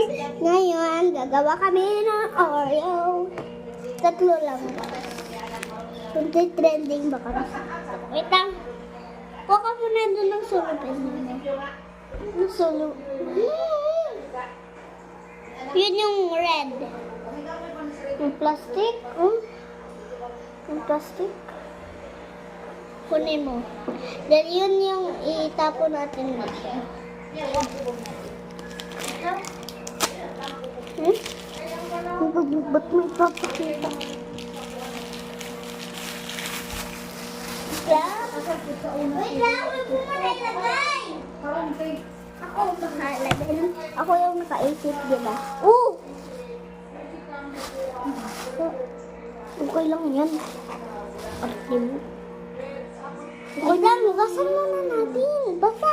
guys! Ngayon, gagawa kami ng Oreo. 3 lang ba? Kung trending ba kami? Wait lang. Kuha ka muna doon ng sulupin mo. Ng sulup. Yun yung red. Yung plastic. Yung plastic. Kunin mo. Then yun yung itapon natin dito. Ba't mo ipapakita? Wait lang, wag mo na ilagay! Ako bahala din. Ako yung nakaisip, di ba? Okay lang yan. Okay lang, hugasan muna natin. Basa,